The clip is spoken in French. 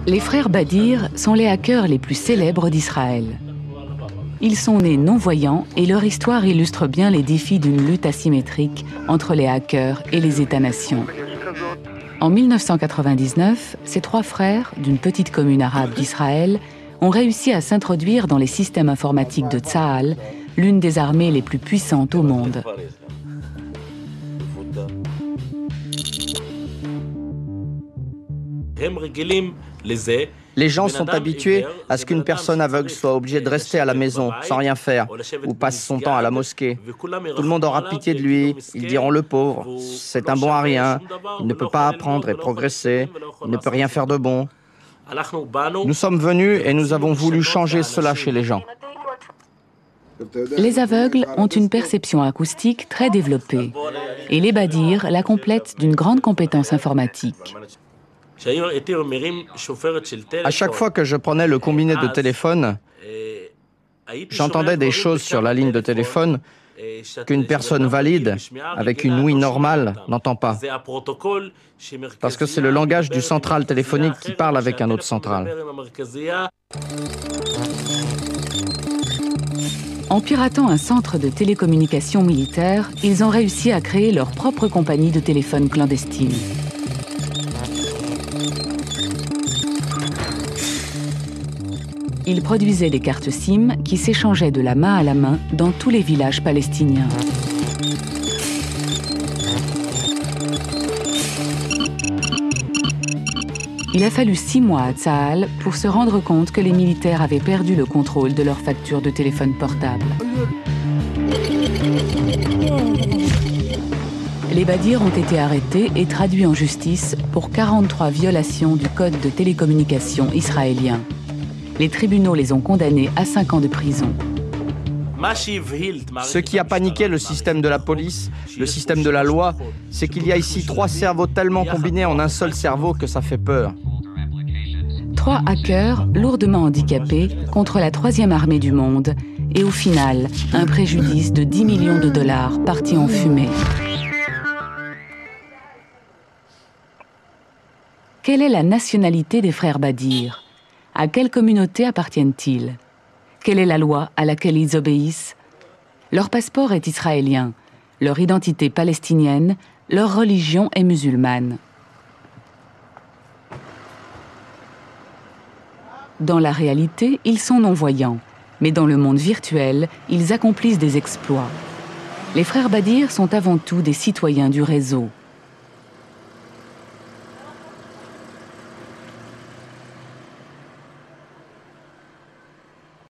Les frères Badir sont les hackers les plus célèbres d'Israël. Ils sont nés non-voyants et leur histoire illustre bien les défis d'une lutte asymétrique entre les hackers et les États-nations. En 1999, ces trois frères, d'une petite commune arabe d'Israël, ont réussi à s'introduire dans les systèmes informatiques de Tsahal, l'une des armées les plus puissantes au monde. Les gens sont habitués à ce qu'une personne aveugle soit obligée de rester à la maison sans rien faire ou passe son temps à la mosquée. Tout le monde aura pitié de lui, ils diront le pauvre, c'est un bon à rien, il ne peut pas apprendre et progresser, il ne peut rien faire de bon. Nous sommes venus et nous avons voulu changer cela chez les gens. Les aveugles ont une perception acoustique très développée et les Badir la complètent d'une grande compétence informatique. À chaque fois que je prenais le combiné de téléphone, j'entendais des choses sur la ligne de téléphone qu'une personne valide, avec une ouïe normale, n'entend pas. Parce que c'est le langage du central téléphonique qui parle avec un autre central. En piratant un centre de télécommunications militaire, ils ont réussi à créer leur propre compagnie de téléphone clandestine. Ils produisaient des cartes SIM qui s'échangeaient de la main à la main dans tous les villages palestiniens. Il a fallu 6 mois à Tsahal pour se rendre compte que les militaires avaient perdu le contrôle de leurs factures de téléphone portable. Les Badir ont été arrêtés et traduits en justice pour 43 violations du code de télécommunications israélien. Les tribunaux les ont condamnés à 5 ans de prison. Ce qui a paniqué le système de la police, le système de la loi, c'est qu'il y a ici 3 cerveaux tellement combinés en un seul cerveau que ça fait peur. 3 hackers lourdement handicapés contre la 3e armée du monde et au final, un préjudice de 10 millions de dollars parti en fumée. Quelle est la nationalité des frères Badir? À quelle communauté appartiennent-ils? Quelle est la loi à laquelle ils obéissent? Leur passeport est israélien, leur identité palestinienne, leur religion est musulmane. Dans la réalité, ils sont non-voyants, mais dans le monde virtuel, ils accomplissent des exploits. Les frères Badir sont avant tout des citoyens du réseau.